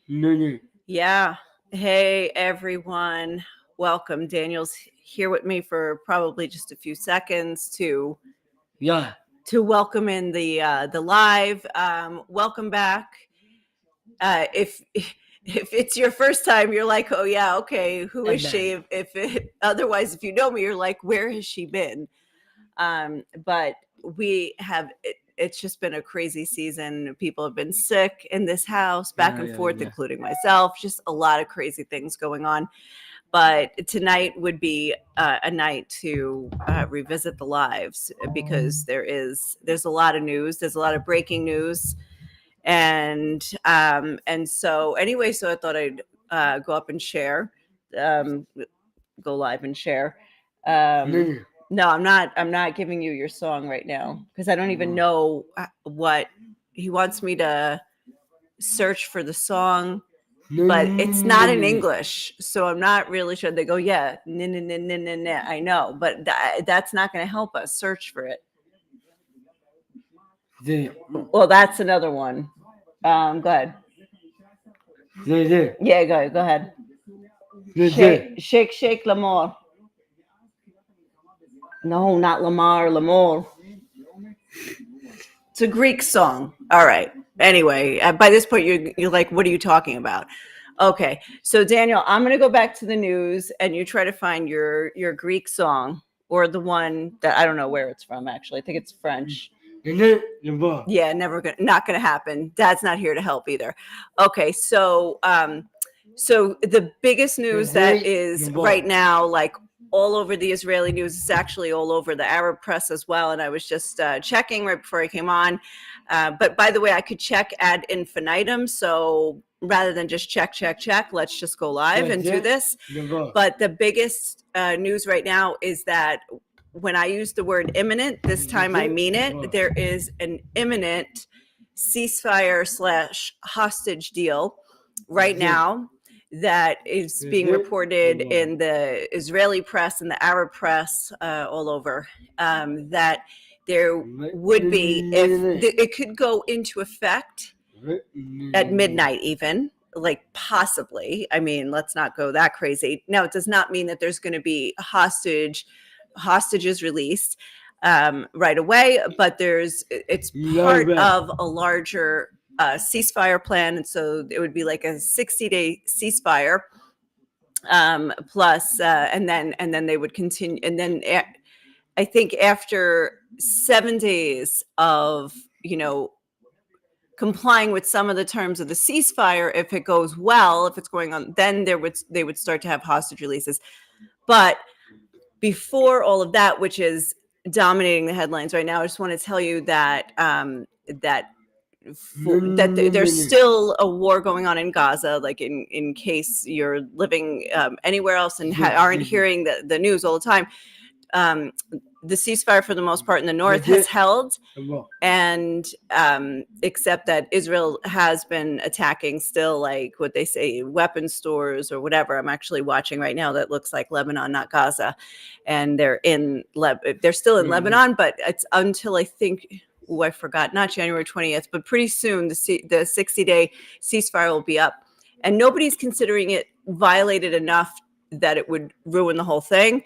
Yeah. Hey, everyone. Welcome. Daniel's here with me for probably just a few seconds Yeah. to welcome in the live. Welcome back. If if it's your first time, you're like, oh yeah, okay, who is she? Otherwise, if you know me, you're like, where has she been? But we have. It's just been a crazy season. People have been sick in this house, back and forth, including myself. Just a lot of crazy things going on. But tonight would be a night to revisit the lives because there's a lot of news. There's a lot of breaking news, and so anyway, so I thought I'd go up and share, go live and share. No, I'm not giving you your song right now because I don't even know what he wants me to search for the song, but it's not in English, so I'm not really sure. They go, yeah, I know, but that's not going to help us search for it. Well, that's another one. Go ahead. Yeah, go ahead. Shake, Lamar. No, not Lamar, Lamar. It's a Greek song. All right. Anyway, by this point, you're like, what are you talking about? Okay. So, Daniel, I'm going to go back to the news and you try to find your Greek song or the one that I don't know where it's from, actually. I think it's French. Yeah, not going to happen. Dad's not here to help either. Okay. So, so the biggest news that is right now, like all over the Israeli news, is actually all over the Arab press as well. And I was just checking right before I came on. But by the way, I could check ad infinitum. So rather than just check, let's just go live and do this. But the biggest news right now is that when I use the word imminent, this time I mean it. There is an imminent ceasefire / hostage deal right now that is being reported in the Israeli press and the Arab press all over, that there would be, if it could go into effect at midnight even, like possibly. I mean, let's not go that crazy. Now, it does not mean that there's going to be hostages released right away, but it's part of a larger ceasefire plan, and so it would be like a 60-day ceasefire, plus, and then they would continue, and then I think after 7 days of complying with some of the terms of the ceasefire, if it goes well, if it's going on, then they would start to have hostage releases. But before all of that, which is dominating the headlines right now, I just want to tell you that there's still a war going on in Gaza, like in case you're living anywhere else and aren't hearing the news all the time. The ceasefire for the most part in the north has held, and except that Israel has been attacking still, like what they say, weapon stores or whatever. I'm actually watching right now that looks like Lebanon, not Gaza, and they're still in Lebanon, but it's until I think, I forgot, not January 20th, but pretty soon the 60-day ceasefire will be up, and nobody's considering it violated enough that it would ruin the whole thing.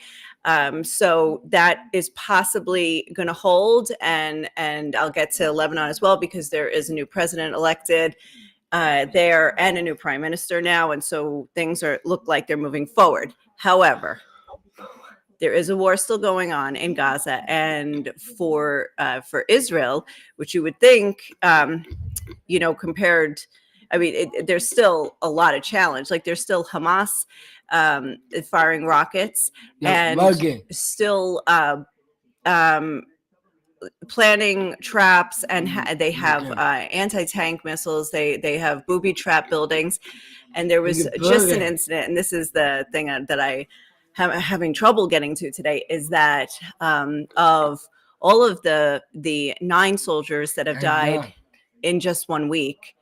So that is possibly going to hold, and I'll get to Lebanon as well, because there is a new president elected there and a new prime minister now, and so things look like they're moving forward. However, there is a war still going on in Gaza, and for Israel, which you would think, compared, I mean, there's still a lot of challenge. Like there's still Hamas firing rockets, and still planning traps, and they have anti-tank missiles. They have booby trap buildings, and there was just an incident, and this is the thing that I am having trouble getting to today, is that of all of the 9 soldiers that have died in just 1 week.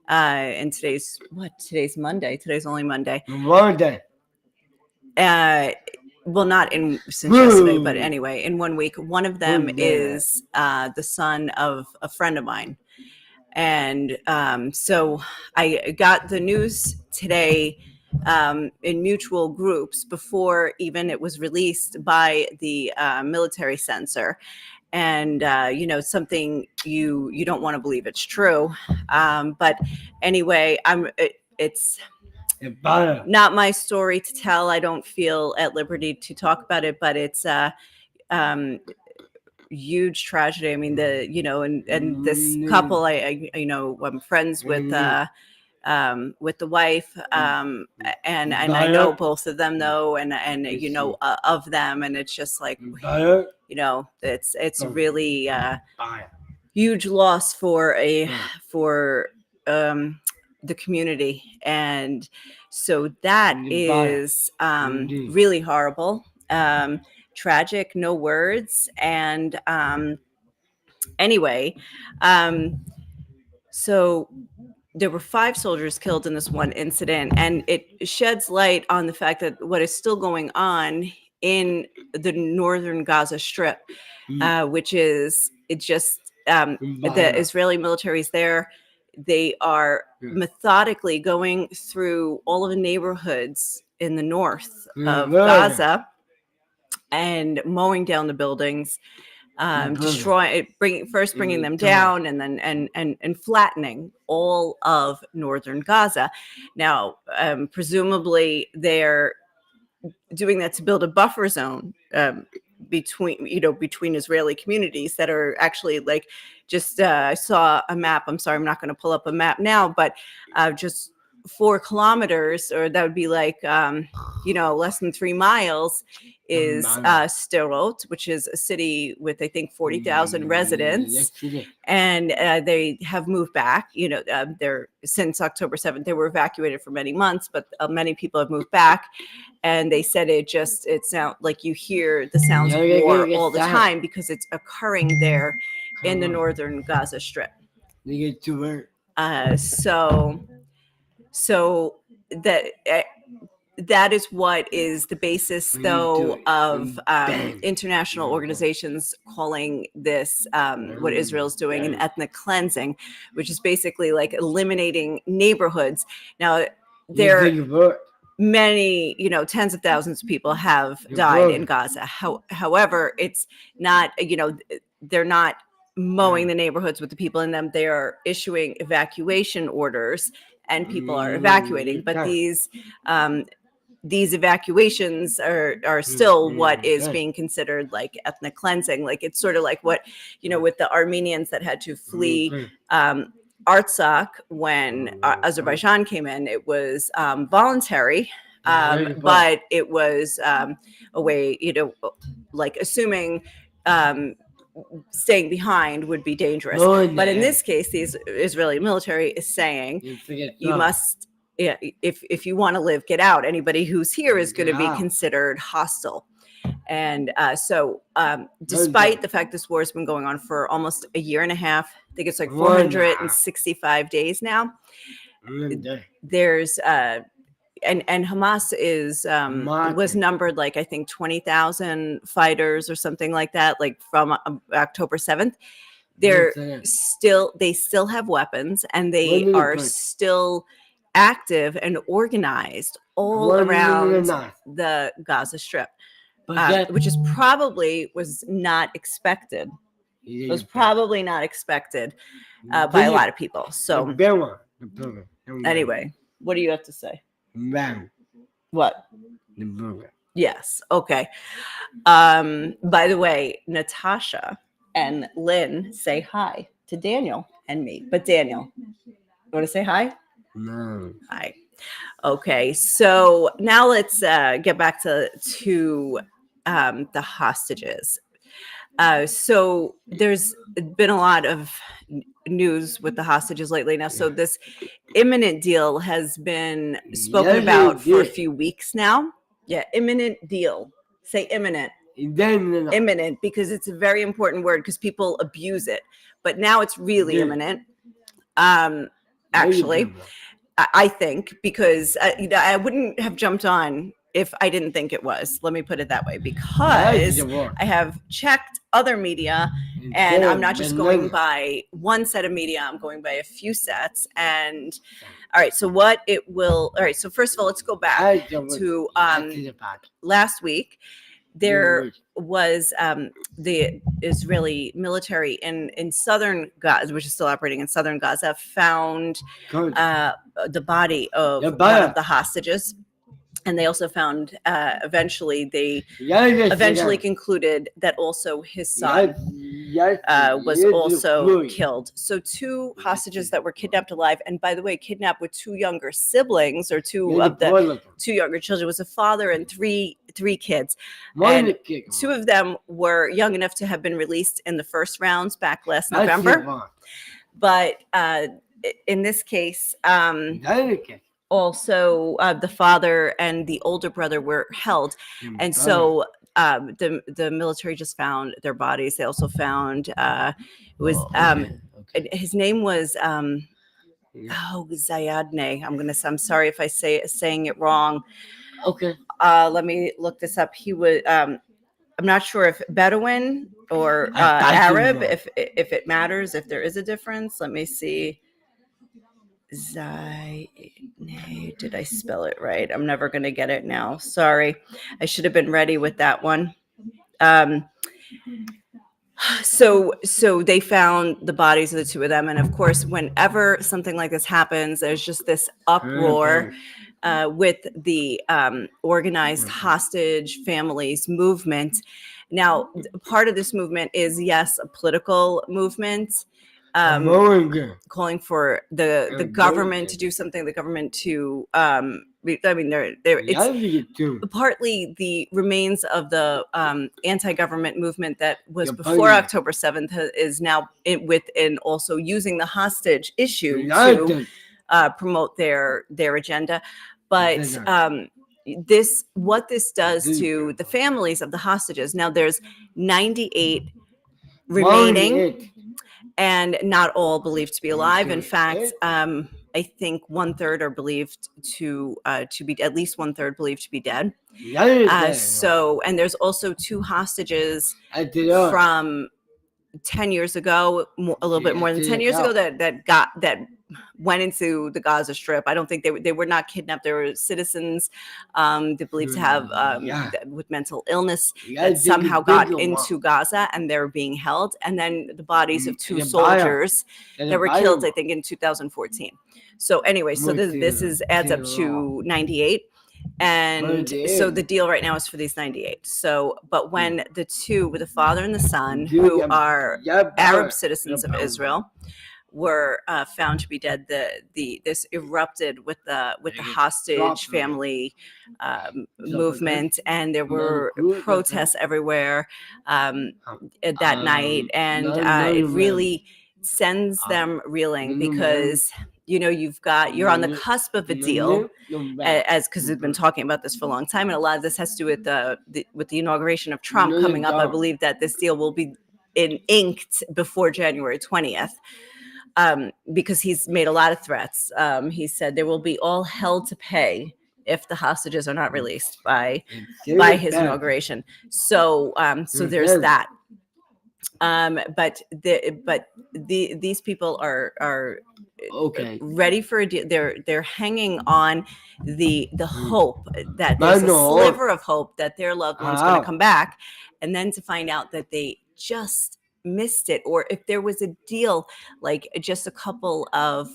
And today's Monday. Today's only Monday. Well, not since yesterday, but anyway, in 1 week. One of them is the son of a friend of mine. And so I got the news today in mutual groups before even it was released by the military censor. And something you don't want to believe it's true, but anyway, it's not my story to tell. I don't feel at liberty to talk about it, but it's um, huge tragedy. I mean, and this couple, I'm friends with the wife, and I know both of them though, and of them, and it's just like, it's really huge loss for the community, and so that is really horrible, tragic, no words. And anyway, so there were 5 soldiers killed in this one incident, and it sheds light on the fact that what is still going on in the northern Gaza Strip, which is the Israeli military is there. They are methodically going through all of the neighborhoods in the north of Gaza and mowing down the buildings, bringing them down, and then and flattening all of northern Gaza. Now, presumably, they're doing that to build a buffer zone between Israeli communities that are actually like just I saw a map. I'm sorry, I'm not going to pull up a map now, but just 4 kilometers, or that would be like less than 3 miles, is Sderot, which is a city with I think 40,000 residents, and they have moved back. They're since October 7th. They were evacuated for many months, but many people have moved back. And they said it sounds like you hear the sounds of war all the time because it's occurring there in the northern Gaza Strip. So that is what is the basis, though, of international organizations calling this what Israel's doing an ethnic cleansing, which is basically like eliminating neighborhoods. Now, many, tens of thousands of people have died in Gaza. However, it's not, they're not mowing the neighborhoods with the people in them. They are issuing evacuation orders, and people are evacuating. But these evacuations are still what is being considered like ethnic cleansing. Like it's sort of like what, with the Armenians that had to flee Artsakh when Azerbaijan came in. It was voluntary, but it was a way, like assuming staying behind would be dangerous. But in this case, the Israeli military is saying you must, if you want to live, get out. Anybody who's here is going to be considered hostile. And so despite the fact this war has been going on for almost a year and a half, I think it's like 465 days now, there's and Hamas is was numbered like I think 20,000 fighters or something like that, like from October 7th. They still have weapons, and they are still active and organized all around the Gaza Strip, which is probably was not expected. It was probably not expected by a lot of people. So anyway, what do you have to say? What? Yes. Okay. By the way, Natasha and Lynn say hi to Daniel and me. But Daniel, you want to say hi? No. Hi. Okay. So now let's get back to the hostages. So there's been a lot of news with the hostages lately now. So this imminent deal has been spoken about for a few weeks now. Yeah, imminent deal. Say imminent. Imminent, because it's a very important word because people abuse it. But now it's really imminent. Actually, I think, because I wouldn't have jumped on if I didn't think it was. Let me put it that way, because I have checked other media, and I'm not just going by one set of media, I'm going by a few sets. And all right, so what it will, all right, so first of all, let's go back to last week. There was the Israeli military in southern Gaza, which is still operating in southern Gaza, found the body of one of the hostages. And they also found, eventually concluded that also his son was also killed. So 2 hostages that were kidnapped alive, and by the way, kidnapped with 2 younger siblings, or 2 of the 2 younger children, was a father and three kids. And 2 of them were young enough to have been released in the first rounds back last November. But in this case, also the father and the older brother were held. And so the military just found their bodies. They also found his name was Zayadne. I'm sorry if I saying it wrong. Okay. Let me look this up. He was I'm not sure if Bedouin or Arab, if it matters, if there is a difference. Let me see. Did I spell it right? I'm never going to get it now. Sorry. I should have been ready with that one. So they found the bodies of the 2 of them. And of course, whenever something like this happens, there's just this uproar with the organized hostage families movement. Now, part of this movement is, yes, a political movement, calling for the government to do something, the government to, I mean, it's partly the remains of the anti-government movement that was before October 7th is now within also using the hostage issue to promote their agenda. But what this does to the families of the hostages, now there's 98 remaining, and not all believed to be alive. In fact, I think 1/3 are believed to be, at least 1/3 believed to be dead. So, and there's also 2 hostages from 10 years ago, a little bit more than 10 years ago, that went into the Gaza Strip. I don't think they were not kidnapped. They were citizens they believed to have with mental illness that somehow got into Gaza, and they're being held. And then the bodies of 2 soldiers that were killed, I think, in 2014. So anyway, so this adds up to 98. And so the deal right now is for these 98. So, but when the 2, with the father and the son, who are Arab citizens of Israel, were found to be dead, this erupted with the hostage family movement, and there were protests everywhere that night, and it really sends them reeling, because you're on the cusp of a deal, because we've been talking about this for a long time, and a lot of this has to do with the inauguration of Trump coming up. I believe that this deal will be inked before January 20th. Because he's made a lot of threats. He said there will be all hell to pay if the hostages are not released by his inauguration. So there's that. But these people are ready for a deal. They're hanging on the hope that there's a sliver of hope that their loved one's going to come back, and then to find out that they just missed it, or if there was a deal like just a couple of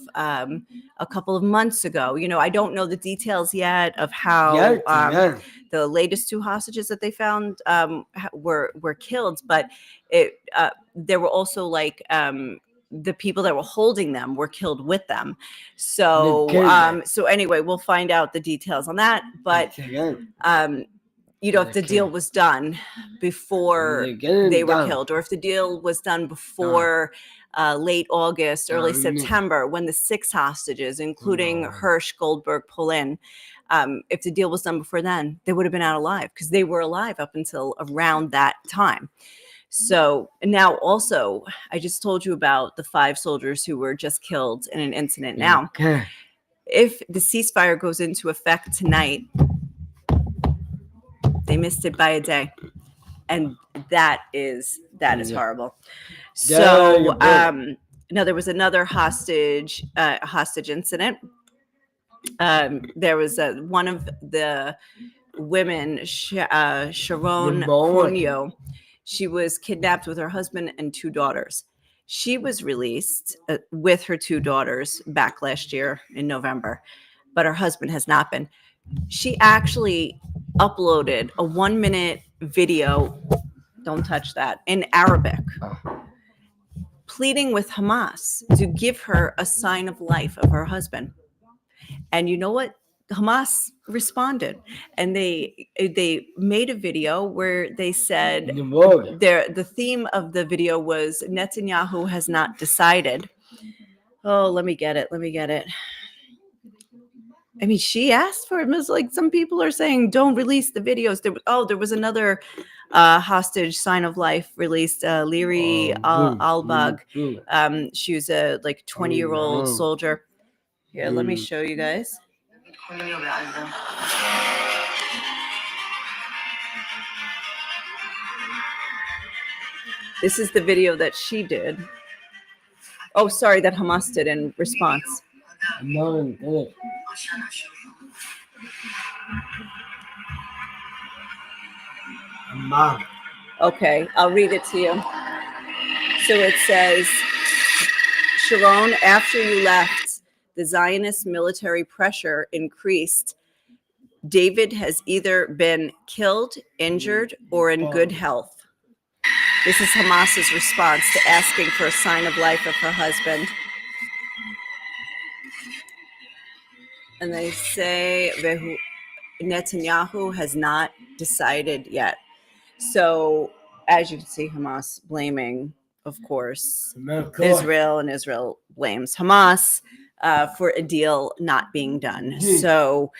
months ago. I don't know the details yet of how the latest 2 hostages that they found were killed, but there were also the people that were holding them were killed with them. So anyway, we'll find out the details on that. But if the deal was done before they were killed, or if the deal was done before late August, early September, when the 6 hostages, including Hirsch, Goldberg, Polin, if the deal was done before then, they would have been out alive, because they were alive up until around that time. So now also, I just told you about the 5 soldiers who were just killed in an incident. Now, if the ceasefire goes into effect tonight, They missed it by a day. And that is horrible. Yeah, So, you broke. no, there was another hostage incident. There was one of the women, Sharon Number one. Cunio. She was kidnapped with her husband and 2 daughters. She was released with her 2 daughters back last year in November, but her husband has not been. She actually uploaded a 1-minute video, don't touch that, in Arabic, pleading with Hamas to give her a sign of life of her husband. And you know what? Hamas responded, and they made a video where they said the theme of the video was Netanyahu has not decided. Oh, let me get it. I mean, she asked for it. It was like some people are saying, don't release the videos. There was another hostage sign of life released, Liri Albag. She was a 20-year-old soldier. Here, let me show you guys. This is the video that she did. Oh, sorry, that Hamas did in response. Okay, I'll read it to you. So it says, Sharon, after you left, the Zionist military pressure increased. David has either been killed, injured, or in good health. This is Hamas's response to asking for a sign of life of her husband. And they say Netanyahu has not decided yet. So, as you can see, Hamas blaming, of course, Israel, and Israel blames Hamas for a deal not being done. So,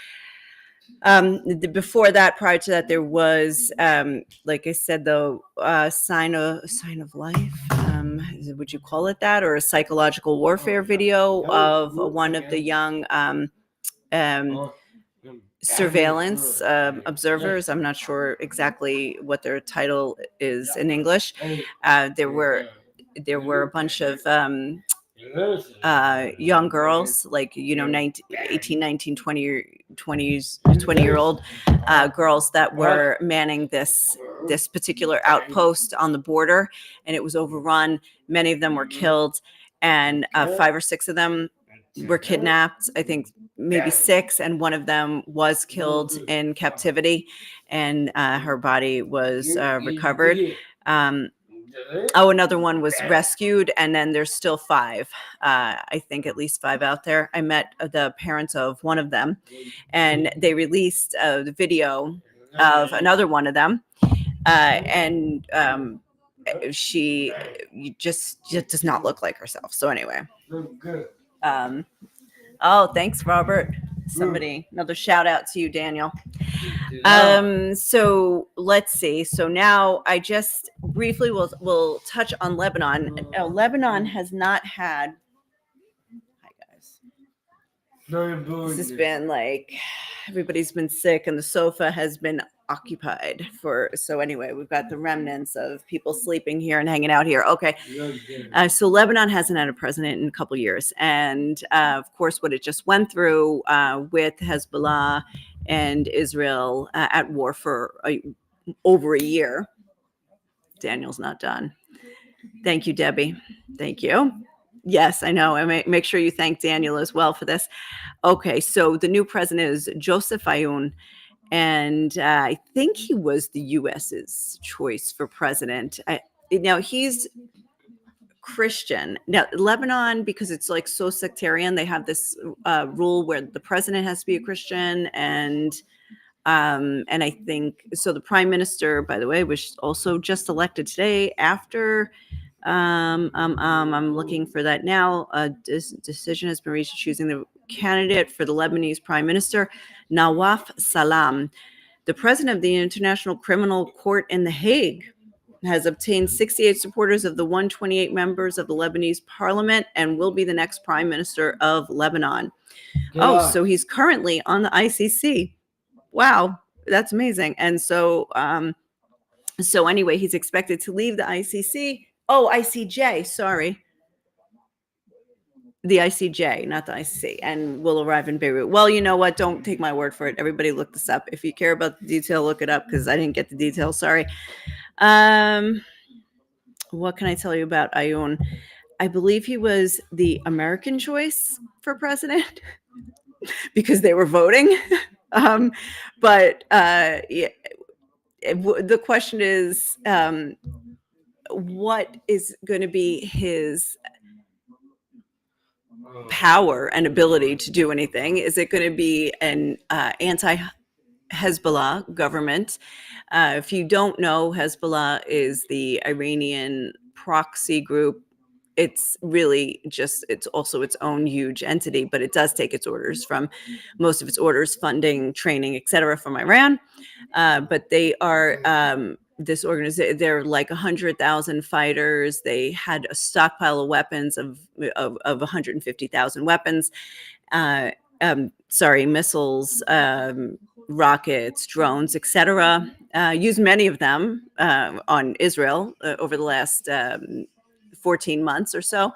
before that, prior to that, there was, like I said, the sign of life. Would you call it that, or a psychological warfare video of one of the young surveillance observers? I'm not sure exactly what their title is in English. There were a bunch of young girls, 18, 19, 20-year-old girls that were manning this particular outpost on the border, and it was overrun. Many of them were killed, and 5 or 6 of them were kidnapped. I think maybe 6, and one of them was killed in captivity, and her body was recovered. Another one was rescued, and then there's still 5. I think at least 5 out there. I met the parents of one of them, and they released the video of another one of them, and she just does not look like herself. So anyway. Oh, thanks, Robert. Another shout out to you, Daniel. So let's see. So now I just briefly will touch on Lebanon. Lebanon has not had. Hi guys. This has been everybody's been sick, and the sofa has been occupied so anyway, we've got the remnants of people sleeping here and hanging out here. Okay. So Lebanon hasn't had a president in a couple years, and of course what it just went through with Hezbollah and Israel at war for over a year. Daniel's not done. Thank you, Debbie. Thank you. Yes, I know. I make sure you thank Daniel as well for this. Okay, so the new president is Joseph Aoun, and I think he was the U.S.'s choice for president. Now, he's Christian. Now, Lebanon, because it's so sectarian, they have this rule where the president has to be a Christian, and I think so. The prime minister, by the way, was also just elected today after. I'm looking for that now. This decision has been reached choosing the candidate for the Lebanese prime minister, Nawaf Salam. The president of the International Criminal Court in The Hague has obtained 68 supporters of the 128 members of the Lebanese parliament and will be the next prime minister of Lebanon. Oh, so he's currently on the ICC. Wow. That's amazing. And so, so anyway, he's expected to leave the ICC. Oh, ICJ, sorry. The ICJ, not the ICC, and will arrive in Beirut. Well, you know what? Don't take my word for it. Everybody look this up. If you care about the detail, look it up because I didn't get the details. Sorry. What can I tell you about Ayoun? I believe he was the American choice for president because they were voting. But yeah, the question is, what is going to be his power and ability to do anything? Is it going to be an anti-Hezbollah government? If you don't know, Hezbollah is the Iranian proxy group. It's really just, it's also its own huge entity, but it does take its orders from, most of its orders, funding, training, etc., from Iran. But they are this organization. They're like 100,000 fighters. They had a stockpile of weapons of 150,000 weapons. Missiles, rockets, drones, etc. Used many of them on Israel over the last 14 months or so.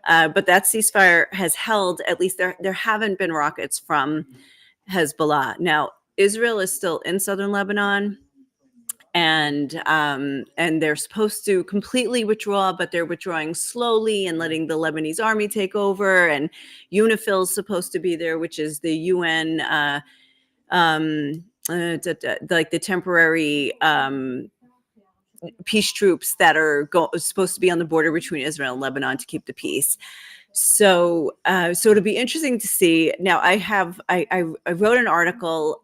But that ceasefire has held. At least there haven't been rockets from Hezbollah. Now, Israel is still in southern Lebanon, and they're supposed to completely withdraw, but they're withdrawing slowly and letting the Lebanese army take over. And UNIFIL is supposed to be there, which is the UN, like the temporary peace troops that are supposed to be on the border between Israel and Lebanon to keep the peace. So it'll be interesting to see. Now, I wrote an article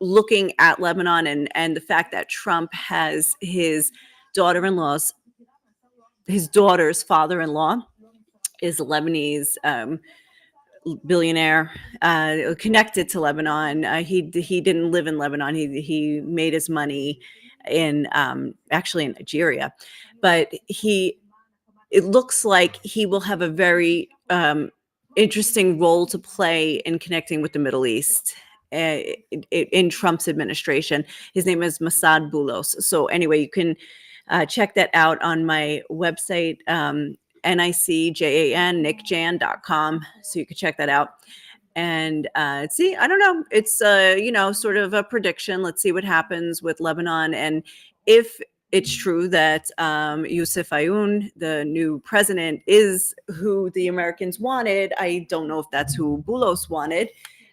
looking at Lebanon and the fact that Trump has his daughter's father-in-law is a Lebanese billionaire connected to Lebanon. He didn't live in Lebanon. He made his money in actually in Nigeria, but it looks like he will have a very interesting role to play in connecting with the Middle East in Trump's administration. His name is Masad Boulos. So anyway, you can check that out on my website, nickjan.com. So you can check that out. And see, I don't know. It's, sort of a prediction. Let's see what happens with Lebanon. And if it's true that Youssef Ayoun, the new president, is who the Americans wanted, I don't know if that's who Boulos wanted.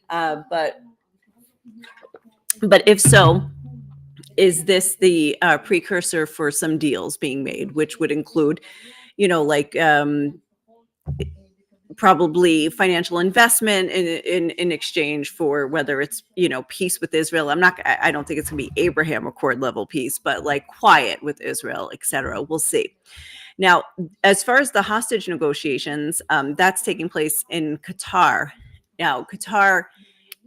But if so, is this the precursor for some deals being made, which would include, like probably financial investment in exchange for whether it's, peace with Israel. I don't think it's gonna be Abraham Accord level peace, but like quiet with Israel, etc. We'll see. Now, as far as the hostage negotiations, that's taking place in Qatar. Now, Qatar,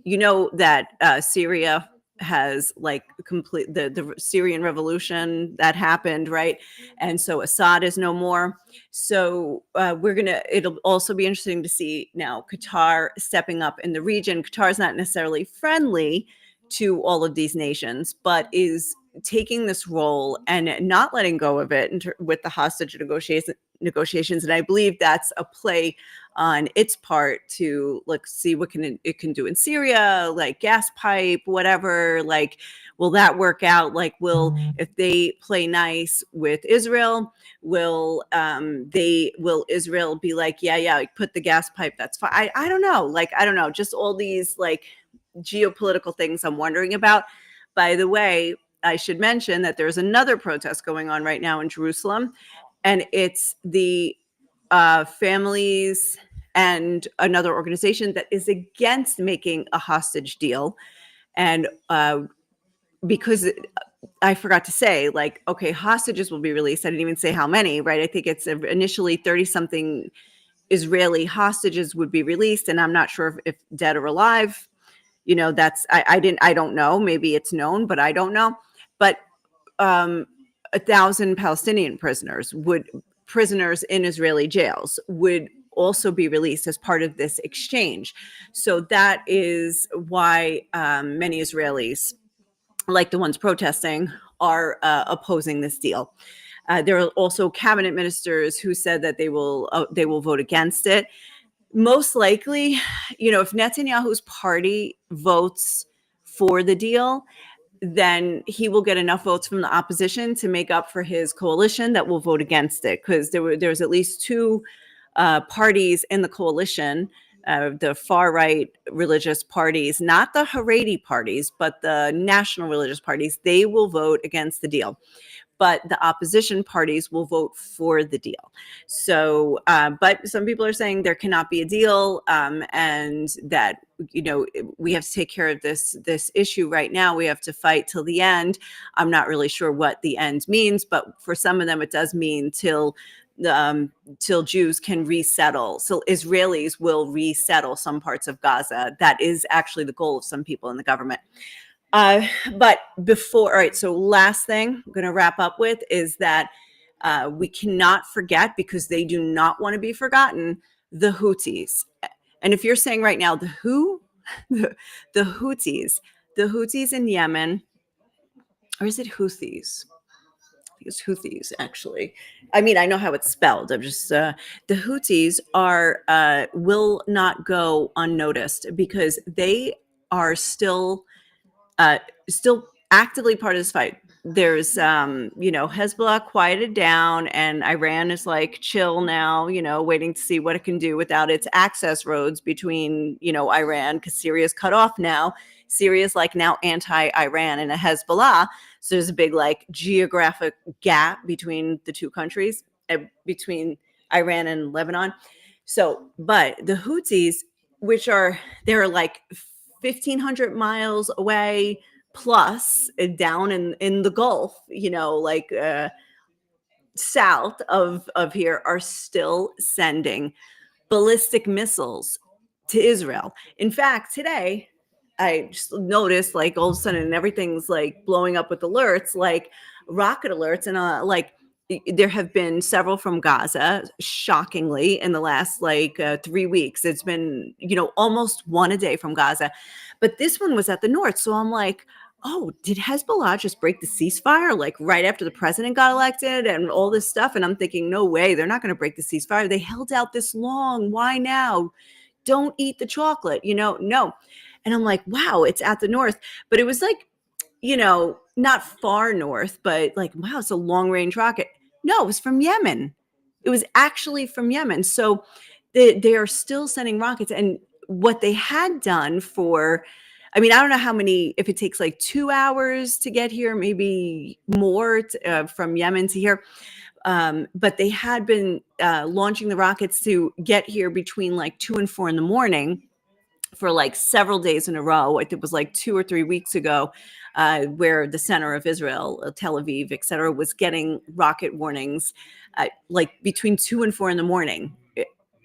that Syria has like complete the Syrian revolution that happened, right? And so Assad is no more. So it'll also be interesting to see now Qatar stepping up in the region. Qatar is not necessarily friendly to all of these nations, but is taking this role and not letting go of it with the hostage negotiations. And I believe that's a play on its part to see what it can do in Syria, like gas pipe, whatever. Like, will that work out? Like, if they play nice with Israel, will Israel be like, yeah, put the gas pipe, that's fine. I don't know. I don't know. Just all these like geopolitical things I'm wondering about. By the way, I should mention that there's another protest going on right now in Jerusalem, and it's the families and another organization that is against making a hostage deal. And because I forgot to say, okay, hostages will be released. I didn't even say how many, right? I think it's initially 30-something Israeli hostages would be released, and I'm not sure if dead or alive. I don't know. Maybe it's known, but I don't know. But 1,000 Palestinian prisoners in Israeli jails would also be released as part of this exchange. So that is why many Israelis, like the ones protesting, are opposing this deal. There are also cabinet ministers who said that they will vote against it. Most likely, if Netanyahu's party votes for the deal, then he will get enough votes from the opposition to make up for his coalition that will vote against it. Because there's at least two parties in the coalition, the far right religious parties, not the Haredi parties, but the national religious parties. They will vote against the deal, but the opposition parties will vote for the deal. So, but some people are saying there cannot be a deal, and that we have to take care of this issue right now. We have to fight till the end. I'm not really sure what the end means, but for some of them, it does mean till Jews can resettle. So Israelis will resettle some parts of Gaza. That is actually the goal of some people in the government. But all right, so last thing I'm going to wrap up with is that we cannot forget, because they do not want to be forgotten, the Houthis. And if you're saying right now, the Houthis in Yemen, or is it Houthis? It's Houthis, actually. I mean, I know how it's spelled. I'm just the Houthis will not go unnoticed, because they are still actively part of this fight. There's Hezbollah quieted down, and Iran is like chill now, waiting to see what it can do without its access roads between Iran, because Syria's cut off now. Syria's like now anti-Iran and a Hezbollah. So there's a big like geographic gap between the two countries, between Iran and Lebanon. So, but the Houthis, they're like 1,500 miles away plus down in the Gulf, south of here, are still sending ballistic missiles to Israel. In fact, today I just noticed, like, all of a sudden everything's like blowing up with alerts, like rocket alerts, and there have been several from Gaza, shockingly, in the last 3 weeks. It's been, almost one a day from Gaza. But this one was at the north. So I'm like, oh, did Hezbollah just break the ceasefire like right after the president got elected and all this stuff? And I'm thinking, no way, they're not going to break the ceasefire. They held out this long. Why now? Don't eat the chocolate, no. And I'm like, wow, it's at the north. But it was like, not far north, but like, wow, it's a long range rocket. No, it was from Yemen. It was actually from Yemen. So they are still sending rockets. And what they had done I don't know how many, if it takes like 2 hours to get here, maybe more from Yemen to here. But they had been launching the rockets to get here between like 2 and 4 in the morning for like several days in a row. It was like 2 or 3 weeks ago, where the center of Israel, Tel Aviv, et cetera, was getting rocket warnings like between 2 and 4 in the morning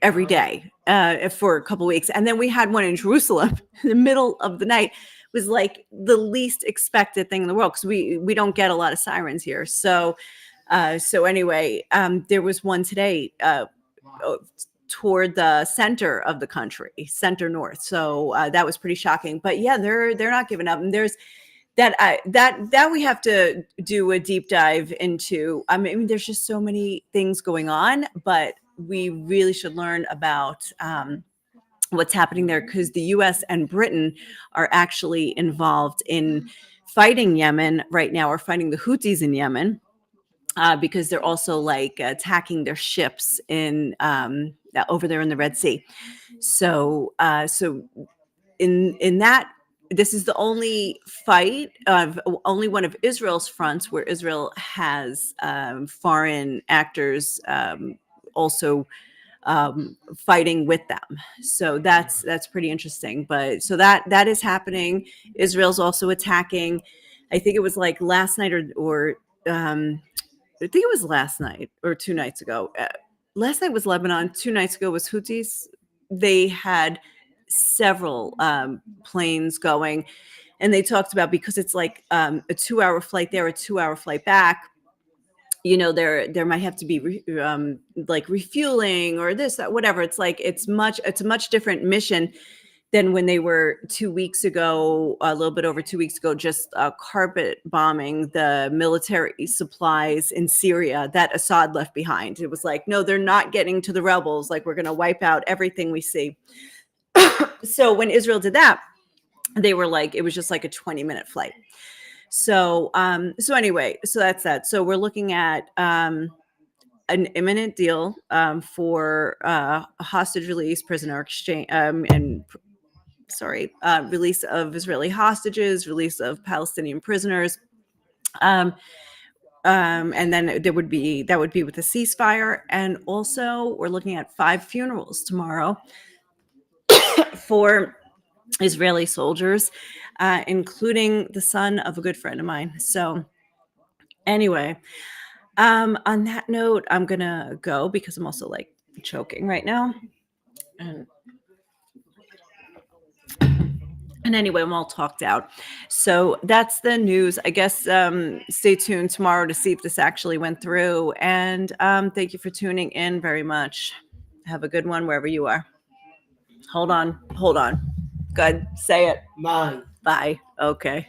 every day for a couple of weeks. And then we had one in Jerusalem in the middle of the night. It was like the least expected thing in the world, because we don't get a lot of sirens here. So anyway, there was one today toward the center of the country, center north. So that was pretty shocking. But yeah, they're not giving up. And there's that we have to do a deep dive into. I mean, there's just so many things going on, but we really should learn about what's happening there, because the U.S. and Britain are actually involved in fighting Yemen right now, or fighting the Houthis in Yemen. Because they're also like attacking their ships in over there in the Red Sea. So in that, this is the only only one of Israel's fronts where Israel has foreign actors also fighting with them. So that's pretty interesting. But so that is happening. Israel's also attacking. I think it was like last night or I think it was last night or 2 nights ago. Last night was Lebanon. 2 nights ago was Houthis. They had several planes going, and they talked about, because it's like a 2-hour flight there, a 2-hour flight back. there might have to be like refueling or this, that, whatever. It's like it's a much different mission than when they were 2 weeks ago, a little bit over 2 weeks ago, just carpet bombing the military supplies in Syria that Assad left behind. It was like, no, they're not getting to the rebels. Like, we're going to wipe out everything we see. So when Israel did that, they were like, it was just like a 20-minute flight. So anyway, so that's that. So we're looking at an imminent deal for a hostage release, prisoner exchange, and release of Israeli hostages, release of Palestinian prisoners. And then that would be with a ceasefire. And also, we're looking at 5 funerals tomorrow for Israeli soldiers, including the son of a good friend of mine. So anyway, on that note, I'm gonna go because I'm also like choking right now. And anyway, I'm all talked out. So that's the news. I guess stay tuned tomorrow to see if this actually went through. And thank you for tuning in very much. Have a good one wherever you are. Hold on. Good. Say it. Mine. Bye. Okay.